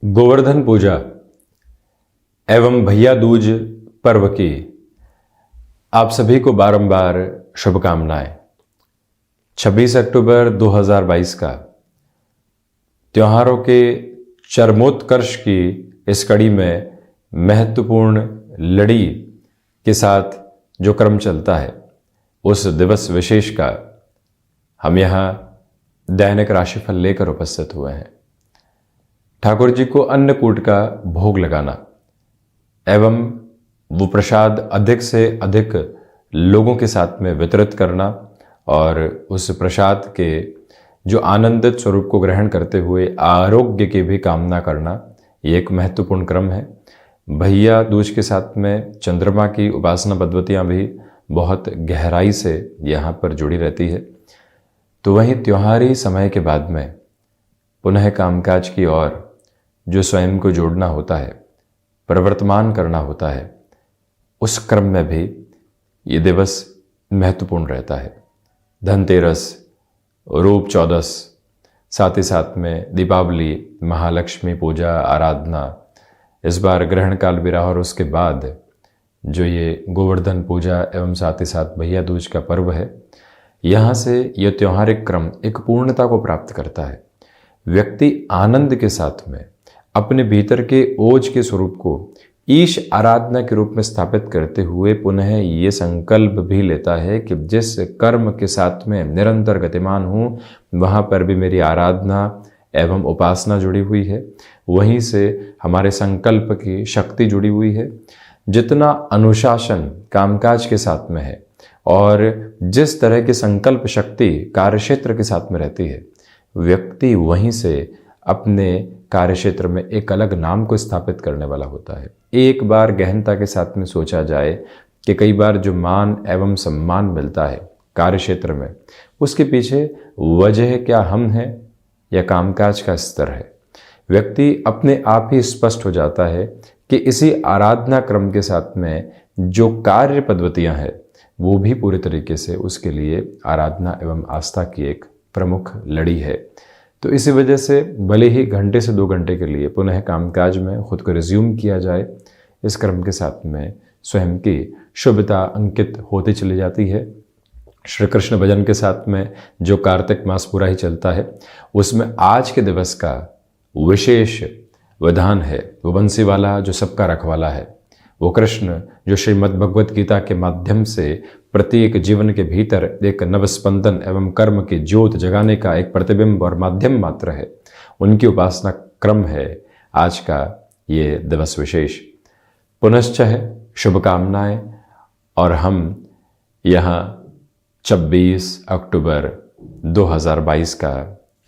गोवर्धन पूजा एवं भैया दूज पर्व की आप सभी को बारंबार शुभकामनाएं। 26 अक्टूबर 2022 का त्योहारों के चरमोत्कर्ष की इस कड़ी में महत्वपूर्ण लड़ी के साथ जो क्रम चलता है, उस दिवस विशेष का हम यहाँ दैनिक राशिफल लेकर उपस्थित हुए हैं। ठाकुर जी को अन्नकूट का भोग लगाना एवं वो प्रसाद अधिक से अधिक लोगों के साथ में वितरित करना और उस प्रसाद के जो आनंदित स्वरूप को ग्रहण करते हुए आरोग्य की भी कामना करना, ये एक महत्वपूर्ण क्रम है। भैया दूज के साथ में चंद्रमा की उपासना पद्धतियाँ भी बहुत गहराई से यहाँ पर जुड़ी रहती है। तो वहीं त्योहारी समय के बाद में पुनः कामकाज की ओर जो स्वयं को जोड़ना होता है, प्रवर्तमान करना होता है, उस क्रम में भी ये दिवस महत्वपूर्ण रहता है। धनतेरस, रूप चौदस, साथ ही साथ में दीपावली, महालक्ष्मी पूजा, आराधना, इस बार ग्रहण काल भी रहा और उसके बाद जो ये गोवर्धन पूजा एवं साथ ही साथ भैया दूज का पर्व है, यहाँ से यह त्योहारिक क्रम एक पूर्णता को प्राप्त करता है। व्यक्ति आनंद के साथ में अपने भीतर के ओज के स्वरूप को ईश आराधना के रूप में स्थापित करते हुए पुनः ये संकल्प भी लेता है कि जिस कर्म के साथ में निरंतर गतिमान हूँ, वहाँ पर भी मेरी आराधना एवं उपासना जुड़ी हुई है। वहीं से हमारे संकल्प की शक्ति जुड़ी हुई है। जितना अनुशासन कामकाज के साथ में है और जिस तरह की संकल्प शक्ति कार्यक्षेत्र के साथ में रहती है, व्यक्ति वहीं से अपने कार्यक्षेत्र में एक अलग नाम को स्थापित करने वाला होता है। एक बार गहनता के साथ में सोचा जाए कि कई बार जो मान एवं सम्मान मिलता है कार्यक्षेत्र में, उसके पीछे वजह क्या हम हैं या कामकाज का स्तर है। व्यक्ति अपने आप ही स्पष्ट हो जाता है कि इसी आराधना क्रम के साथ में जो कार्य पद्धतियाँ हैं, वो भी पूरे तरीके से उसके लिए आराधना एवं आस्था की एक प्रमुख लड़ी है। तो इसी वजह से भले ही घंटे से 2 घंटे के लिए पुनः कामकाज में खुद को रिज्यूम किया जाए, इस क्रम के साथ में स्वयं की शुभता अंकित होती चली जाती है। श्री कृष्ण भजन के साथ में जो कार्तिक मास पूरा ही चलता है, उसमें आज के दिवस का विशेष विधान है। वो बंसी वाला जो सबका रखवाला है, वो कृष्ण जो श्रीमद् भगवत गीता के माध्यम से प्रत्येक जीवन के भीतर एक नवस्पंदन एवं कर्म की ज्योत जगाने का एक प्रतिबिंब और माध्यम मात्र है, उनकी उपासना क्रम है आज का ये दिवस विशेष। पुनश्च है शुभकामनाएं। और हम यहाँ 26 अक्टूबर 2022 का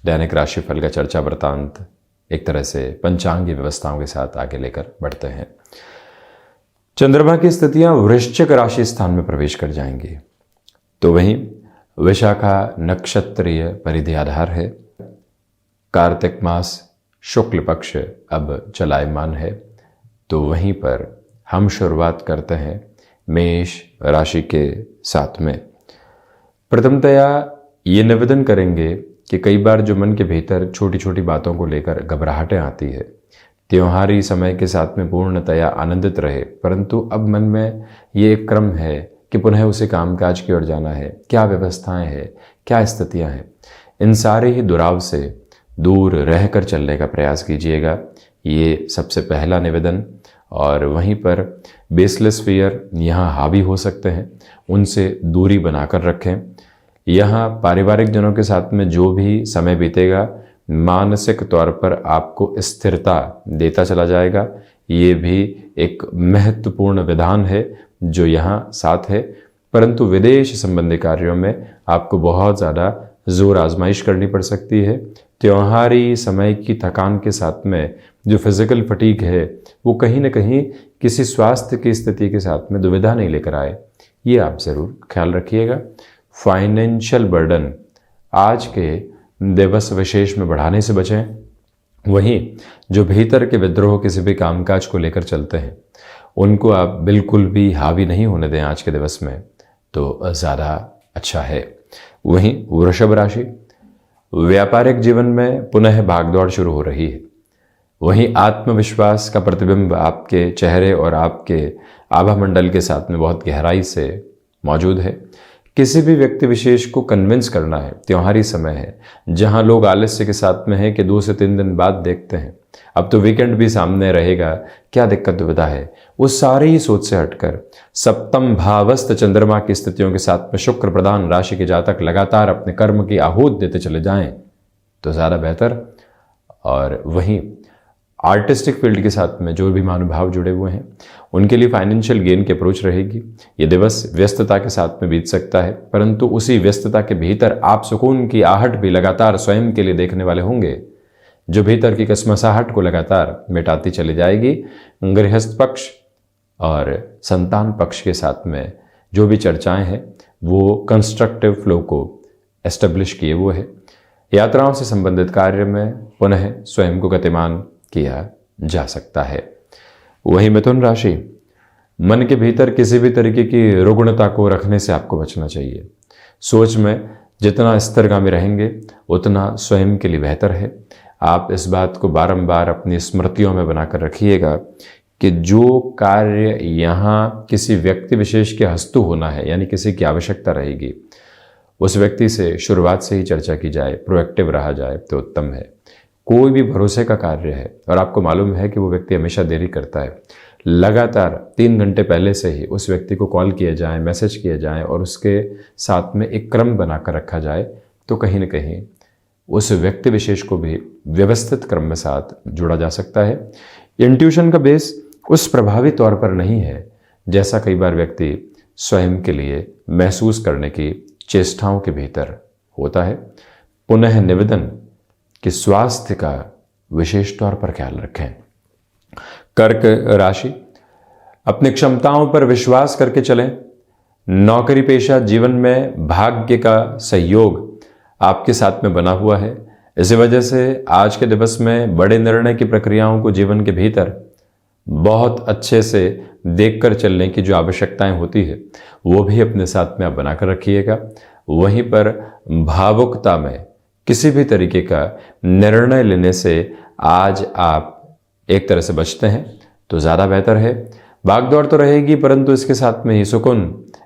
दैनिक राशिफल का चर्चा वृत्तांत एक तरह से पंचांगी व्यवस्थाओं के साथ आगे लेकर बढ़ते हैं। चंद्रमा की स्थितियां वृश्चिक राशि स्थान में प्रवेश कर जाएंगी, तो वहीं विशाखा नक्षत्रीय परिधि आधार है। कार्तिक मास शुक्ल पक्ष अब चलायमान है, तो वहीं पर हम शुरुआत करते हैं मेष राशि के साथ में। प्रथमतया ये निवेदन करेंगे कि कई बार जो मन के भीतर छोटी छोटी बातों को लेकर घबराहटें आती है, त्योहारी समय के साथ में पूर्णतया आनंदित रहे, परंतु अब मन में ये एक क्रम है कि पुनः उसे कामकाज की ओर जाना है। क्या व्यवस्थाएं हैं, क्या स्थितियां हैं, इन सारे ही दुराव से दूर रहकर चलने का प्रयास कीजिएगा, ये सबसे पहला निवेदन। और वहीं पर बेसलेस फियर यहाँ हावी हो सकते हैं, उनसे दूरी बनाकर रखें। यहाँ पारिवारिक जनों के साथ में जो भी समय बीतेगा, मानसिक तौर पर आपको स्थिरता देता चला जाएगा। ये भी एक महत्वपूर्ण विधान है जो यहाँ साथ है। परंतु विदेश संबंधी कार्यों में आपको बहुत ज़्यादा जोर आजमाइश करनी पड़ सकती है। त्योहारी समय की थकान के साथ में जो फिजिकल फटीग है, वो कहीं ना कहीं किसी स्वास्थ्य की स्थिति के साथ में दुविधा नहीं लेकर आए, ये आप ज़रूर ख्याल रखिएगा। फाइनेंशियल बर्डन आज के दिवस विशेष में बढ़ाने से बचें। वहीं जो भीतर के विद्रोह किसी भी कामकाज को लेकर चलते हैं, उनको आप बिल्कुल भी हावी नहीं होने दें आज के दिवस में, तो ज़्यादा अच्छा है। वहीं वृषभ राशि, व्यापारिक जीवन में पुनः भागदौड़ शुरू हो रही है। वहीं आत्मविश्वास का प्रतिबिंब आपके चेहरे और आपके आभा मंडल के साथ में बहुत गहराई से मौजूद है। किसी भी व्यक्ति विशेष को कन्विंस करना है, त्योहारी समय है जहां लोग आलस्य के साथ में है कि 2 से 3 दिन बाद देखते हैं, अब तो वीकेंड भी सामने रहेगा, क्या दिक्कत विदा है, उस सारी ही सोच से हटकर सप्तम भावस्थ चंद्रमा की स्थितियों के साथ में शुक्र प्रधान राशि के जातक लगातार अपने कर्म की आहूत देते चले जाएं तो ज़्यादा बेहतर। और वहीं आर्टिस्टिक फील्ड के साथ में जो भी महानुभाव जुड़े हुए हैं उनके लिए फाइनेंशियल गेन की अप्रोच रहेगी। ये दिवस व्यस्तता के साथ में बीत सकता है, परंतु उसी व्यस्तता के भीतर आप सुकून की आहट भी लगातार स्वयं के लिए देखने वाले होंगे, जो भीतर की कसमसाहट को लगातार मिटाती चली जाएगी। गृहस्थ पक्ष और संतान पक्ष के साथ में जो भी चर्चाएं हैं वो कंस्ट्रक्टिव फ्लो को एस्टेब्लिश किए हुए है। यात्राओं से संबंधित कार्य में पुनः स्वयं को गतिमान किया जा सकता है। वही मिथुन राशि, मन के भीतर किसी भी तरीके की रुग्णता को रखने से आपको बचना चाहिए। सोच में जितना स्थिरगामी रहेंगे उतना स्वयं के लिए बेहतर है। आप इस बात को बारंबार अपनी स्मृतियों में बनाकर रखिएगा कि जो कार्य यहाँ किसी व्यक्ति विशेष के हस्तु होना है, यानी किसी की आवश्यकता रहेगी, उस व्यक्ति से शुरुआत से ही चर्चा की जाए, प्रोएक्टिव रहा जाए तो उत्तम है। कोई भी भरोसे का कार्य है और आपको मालूम है कि वो व्यक्ति हमेशा देरी करता है, लगातार 3 घंटे पहले से ही उस व्यक्ति को कॉल किया जाए, मैसेज किया जाए और उसके साथ में एक क्रम बनाकर रखा जाए तो कहीं न कहीं उस व्यक्ति विशेष को भी व्यवस्थित क्रम में साथ जोड़ा जा सकता है। इंट्यूशन का बेस उस प्रभावी तौर पर नहीं है जैसा कई बार व्यक्ति स्वयं के लिए महसूस करने की चेष्टाओं के भीतर होता है। पुनः निवेदन कि स्वास्थ्य का विशेष तौर पर ख्याल रखें। कर्क राशि, अपनी क्षमताओं पर विश्वास करके चलें। नौकरी पेशा जीवन में भाग्य का सहयोग आपके साथ में बना हुआ है। इसी वजह से आज के दिवस में बड़े निर्णय की प्रक्रियाओं को जीवन के भीतर बहुत अच्छे से देखकर चलने की जो आवश्यकताएं होती है वो भी अपने साथ में आप बनाकर रखिएगा। वहीं पर भावुकता में किसी भी तरीके का निर्णय लेने से आज आप एक तरह से बचते हैं तो ज़्यादा बेहतर है। भागदौड़ तो रहेगी परंतु इसके साथ में ही सुकून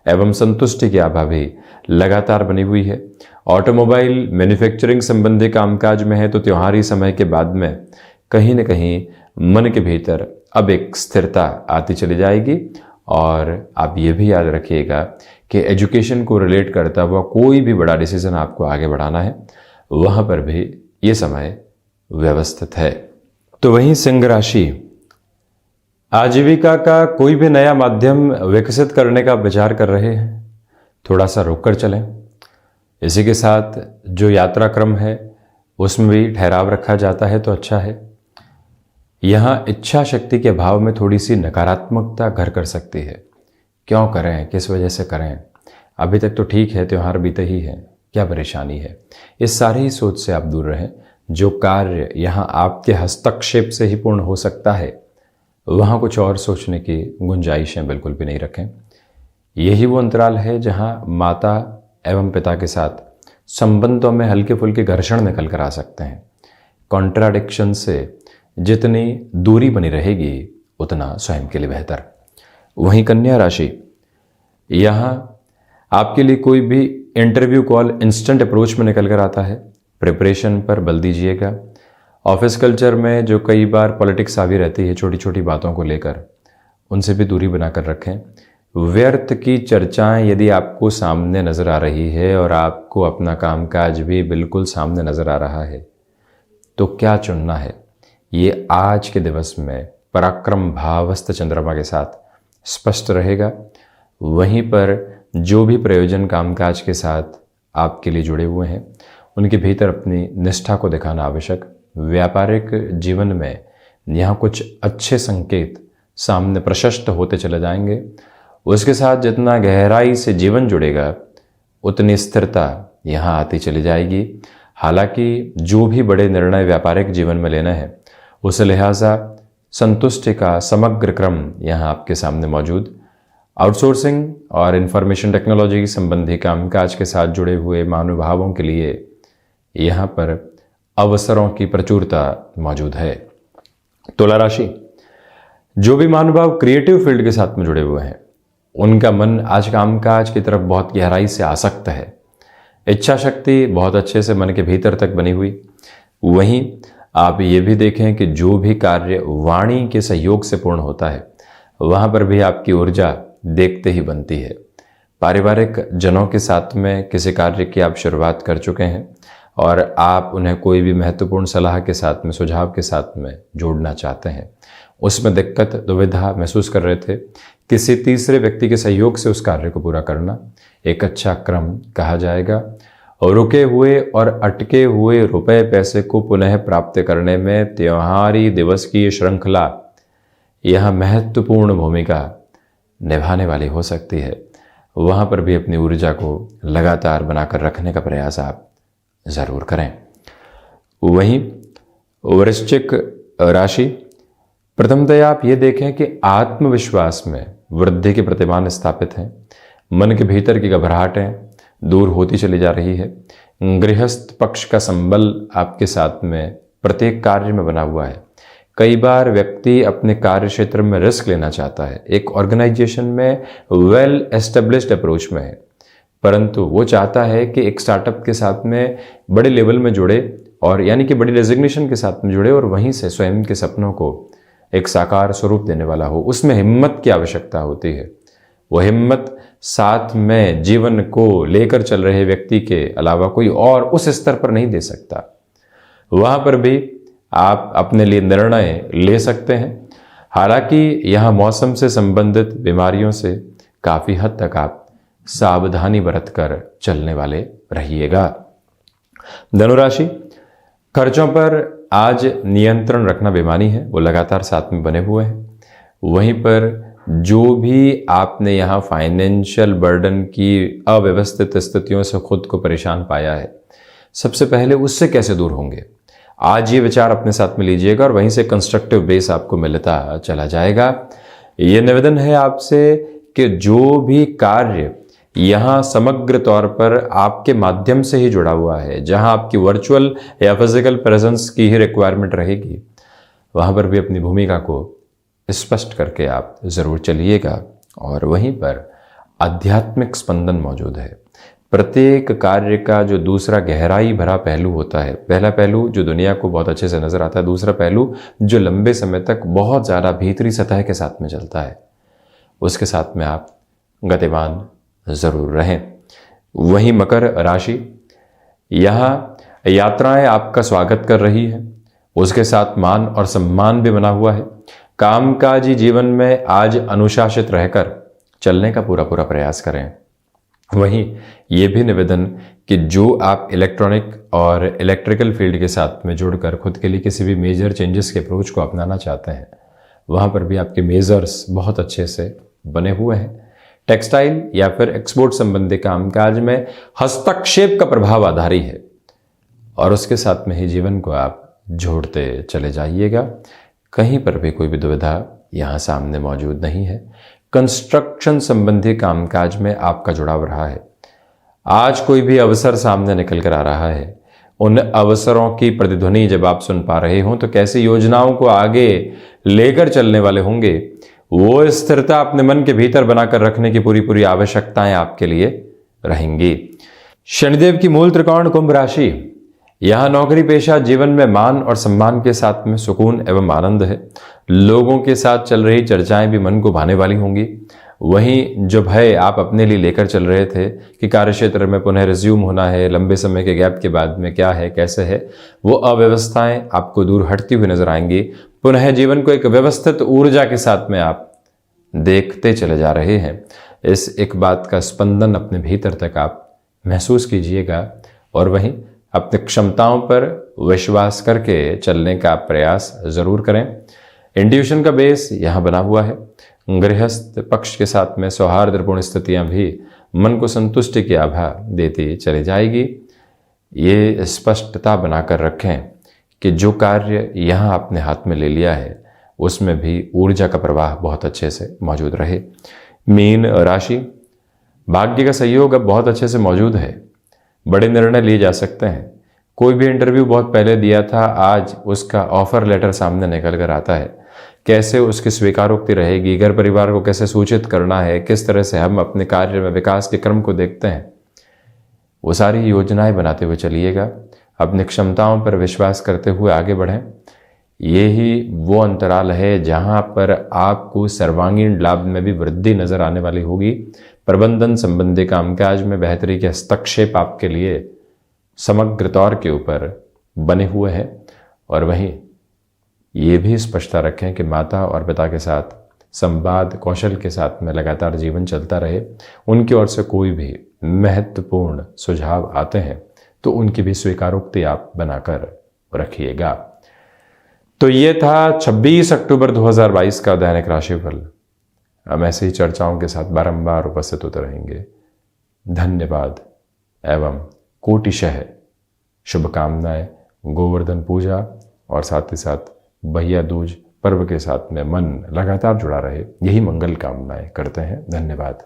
एवं संतुष्टि की आभा भी लगातार बनी हुई है। ऑटोमोबाइल मैन्युफैक्चरिंग संबंधी कामकाज में है तो त्योहारी समय के बाद में कहीं न कहीं मन के भीतर अब एक स्थिरता आती चली जाएगी। और आप ये भी याद रखिएगा कि एजुकेशन को रिलेट करता हुआ कोई भी बड़ा डिसीजन आपको आगे बढ़ाना है, वहाँ पर भी ये समय व्यवस्थित है। तो वहीं सिंह राशि, आजीविका का कोई भी नया माध्यम विकसित करने का विचार कर रहे हैं, थोड़ा सा रुक कर चलें। इसी के साथ जो यात्रा क्रम है उसमें भी ठहराव रखा जाता है तो अच्छा है। यहाँ इच्छा शक्ति के अभाव में थोड़ी सी नकारात्मकता घर कर सकती है। क्यों करें, किस वजह से करें, अभी तक तो ठीक है, त्यौहार बीते ही है, क्या परेशानी है, इस सारी सोच से आप दूर रहें। जो कार्य यहाँ आपके हस्तक्षेप से ही पूर्ण हो सकता है वहाँ कुछ और सोचने की गुंजाइशें बिल्कुल भी नहीं रखें। यही वो अंतराल है जहाँ माता एवं पिता के साथ संबंधों में हल्के फुल्के घर्षण निकल कर आ सकते हैं। कॉन्ट्राडिक्शन से जितनी दूरी बनी रहेगी उतना स्वयं के लिए बेहतर। वहीं कन्या राशि, यहाँ आपके लिए कोई भी इंटरव्यू कॉल इंस्टेंट अप्रोच में निकल कर आता है, प्रिपरेशन पर बल दीजिएगा। ऑफिस कल्चर में जो कई बार पॉलिटिक्स हावी रहती है छोटी छोटी बातों को लेकर, उनसे भी दूरी बनाकर रखें। व्यर्थ की चर्चाएं यदि आपको सामने नज़र आ रही है और आपको अपना कामकाज भी बिल्कुल सामने नज़र आ रहा है तो क्या चुनना है, ये आज के दिवस में पराक्रम भावस्थ चंद्रमा के साथ स्पष्ट रहेगा। वहीं पर जो भी प्रयोजन कामकाज के साथ आपके लिए जुड़े हुए हैं उनके भीतर अपनी निष्ठा को दिखाना आवश्यक। व्यापारिक जीवन में यहाँ कुछ अच्छे संकेत सामने प्रशस्त होते चले जाएंगे। उसके साथ जितना गहराई से जीवन जुड़ेगा उतनी स्थिरता यहाँ आती चली जाएगी। हालांकि जो भी बड़े निर्णय व्यापारिक जीवन में लेना है उस लिहाजा संतुष्टि का समग्र क्रम यहाँ आपके सामने मौजूद। आउटसोर्सिंग और इंफॉर्मेशन टेक्नोलॉजी संबंधी कामकाज के साथ जुड़े हुए महानुभावों के लिए यहाँ पर अवसरों की प्रचुरता मौजूद है। तुला राशि, जो भी महानुभाव क्रिएटिव फील्ड के साथ में जुड़े हुए हैं उनका मन आज कामकाज की तरफ बहुत गहराई से आसक्त है। इच्छा शक्ति बहुत अच्छे से मन के भीतर तक बनी हुई। वहीं आप ये भी देखें कि जो भी कार्य वाणी के सहयोग से पूर्ण होता है वहाँ पर भी आपकी ऊर्जा देखते ही बनती है। पारिवारिक जनों के साथ में किसी कार्य की आप शुरुआत कर चुके हैं और आप उन्हें कोई भी महत्वपूर्ण सलाह के साथ में, सुझाव के साथ में जोड़ना चाहते हैं, उसमें दिक्कत दुविधा महसूस कर रहे थे, किसी तीसरे व्यक्ति के सहयोग से उस कार्य को पूरा करना एक अच्छा क्रम कहा जाएगा। और रुके हुए और अटके हुए रुपए पैसे को पुनः प्राप्त करने में त्योहारी दिवस की श्रृंखला यह महत्वपूर्ण भूमिका निभाने वाली हो सकती है। वहाँ पर भी अपनी ऊर्जा को लगातार बनाकर रखने का प्रयास आप ज़रूर करें। वहीं वृश्चिक राशि, प्रथमतः आप ये देखें कि आत्मविश्वास में वृद्धि के प्रतिमान स्थापित हैं। मन के भीतर की घबराहटें दूर होती चली जा रही है। गृहस्थ पक्ष का संबल आपके साथ में प्रत्येक कार्य में बना हुआ है। कई बार व्यक्ति अपने कार्य क्षेत्र में रिस्क लेना चाहता है, एक ऑर्गेनाइजेशन में वेल एस्टेब्लिश्ड अप्रोच में है, परंतु वो चाहता है कि एक स्टार्टअप के साथ में बड़े लेवल में जुड़े और यानी कि बड़ी रेजिग्नेशन के साथ में जुड़े और वहीं से स्वयं के सपनों को एक साकार स्वरूप देने वाला हो। उसमें हिम्मत की आवश्यकता होती है। वो हिम्मत साथ में जीवन को लेकर चल रहे व्यक्ति के अलावा कोई और उस स्तर पर नहीं दे सकता। वहाँ पर भी आप अपने लिए निर्णय ले सकते हैं। हालांकि यहाँ मौसम से संबंधित बीमारियों से काफ़ी हद तक आप सावधानी बरतकर चलने वाले रहिएगा। धनुराशि, खर्चों पर आज नियंत्रण रखना बेमानी है, वो लगातार साथ में बने हुए हैं। वहीं पर जो भी आपने यहाँ फाइनेंशियल बर्डन की अव्यवस्थित स्थितियों से खुद को परेशान पाया है, सबसे पहले उससे कैसे दूर होंगे, आज ये विचार अपने साथ में लीजिएगा और वहीं से कंस्ट्रक्टिव बेस आपको मिलता चला जाएगा। ये निवेदन है आपसे कि जो भी कार्य यहाँ समग्र तौर पर आपके माध्यम से ही जुड़ा हुआ है, जहाँ आपकी वर्चुअल या फिजिकल प्रेजेंस की ही रिक्वायरमेंट रहेगी, वहाँ पर भी अपनी भूमिका को स्पष्ट करके आप ज़रूर चलिएगा। और वहीं पर आध्यात्मिक स्पंदन मौजूद है। प्रत्येक कार्य का जो दूसरा गहराई भरा पहलू होता है, पहला पहलू जो दुनिया को बहुत अच्छे से नजर आता है, दूसरा पहलू जो लंबे समय तक बहुत ज़्यादा भीतरी सतह के साथ में चलता है, उसके साथ में आप गतिमान ज़रूर रहें। वहीं मकर राशि, यहाँ यात्राएं आपका स्वागत कर रही है, उसके साथ मान और सम्मान भी बना हुआ है। कामकाजी जीवन में आज अनुशासित रहकर चलने का पूरा प्रयास करें। वहीं ये भी निवेदन कि जो आप इलेक्ट्रॉनिक और इलेक्ट्रिकल फील्ड के साथ में जुड़कर खुद के लिए किसी भी मेजर चेंजेस के अप्रोच को अपनाना चाहते हैं, वहाँ पर भी आपके मेजर्स बहुत अच्छे से बने हुए हैं। टेक्सटाइल या फिर एक्सपोर्ट संबंधी कामकाज में हस्तक्षेप का प्रभाव आधारी है और उसके साथ में ही जीवन को आप जोड़ते चले जाइएगा। कहीं पर भी कोई भी दुविधा यहाँ सामने मौजूद नहीं है। कंस्ट्रक्शन संबंधी कामकाज में आपका जुड़ाव रहा है। आज कोई भी अवसर सामने निकल कर आ रहा है, उन अवसरों की प्रतिध्वनि जब आप सुन पा रहे हों तो कैसी योजनाओं को आगे लेकर चलने वाले होंगे, वो स्थिरता अपने मन के भीतर बनाकर रखने की पूरी आवश्यकताएं आपके लिए रहेंगी। शनिदेव की मूल त्रिकोण कुंभ राशि, यहाँ नौकरी पेशा जीवन में मान और सम्मान के साथ में सुकून एवं आनंद है। लोगों के साथ चल रही चर्चाएं भी मन को भाने वाली होंगी। वहीं जो भय आप अपने लिए लेकर चल रहे थे कि कार्यक्षेत्र में पुनः रिज्यूम होना है, लंबे समय के गैप के बाद में क्या है कैसे है, वो अव्यवस्थाएं आपको दूर हटती हुई नजर आएंगी। पुनः जीवन को एक व्यवस्थित ऊर्जा के साथ में आप देखते चले जा रहे हैं। इस एक बात का स्पंदन अपने भीतर तक आप महसूस कीजिएगा और वहीं अपनी क्षमताओं पर विश्वास करके चलने का प्रयास जरूर करें। इंट्यूशन का बेस यहाँ बना हुआ है। गृहस्थ पक्ष के साथ में सौहार्दपूर्ण स्थितियाँ भी मन को संतुष्टि की आभा देती चली जाएगी। ये स्पष्टता बनाकर रखें कि जो कार्य यहाँ आपने हाथ में ले लिया है उसमें भी ऊर्जा का प्रवाह बहुत अच्छे से मौजूद रहे। मीन राशि, भाग्य का सहयोग अब बहुत अच्छे से मौजूद है। बड़े निर्णय लिए जा सकते हैं। कोई भी इंटरव्यू बहुत पहले दिया था, आज उसका ऑफर लेटर सामने निकल कर आता है। कैसे उसकी स्वीकारोक्ति रहेगी, घर परिवार को कैसे सूचित करना है, किस तरह से हम अपने कार्य में विकास के क्रम को देखते हैं, वो सारी योजनाएं बनाते हुए चलिएगा। अपनी क्षमताओं पर विश्वास करते हुए आगे बढ़ें। ये ही वो अंतराल है जहां पर आपको सर्वांगीण लाभ में भी वृद्धि नजर आने वाली होगी। प्रबंधन संबंधी कामकाज में बेहतरी के हस्तक्षेप आपके लिए समग्र तौर के ऊपर बने हुए हैं। और वहीं ये भी स्पष्टता रखें कि माता और पिता के साथ संवाद कौशल के साथ में लगातार जीवन चलता रहे। उनकी ओर से कोई भी महत्वपूर्ण सुझाव आते हैं तो उनकी भी स्वीकारोक्ति आप बनाकर रखिएगा। तो ये था 26 अक्टूबर 2022 का दैनिक राशिफल। हम ऐसे ही चर्चाओं के साथ बारंबार उपस्थित होते रहेंगे। धन्यवाद एवं कोटिशः शुभकामनाएं। गोवर्धन पूजा और साथ ही साथ भैया दूज पर्व के साथ में मन लगातार जुड़ा रहे, यही मंगल कामनाएं करते हैं। धन्यवाद।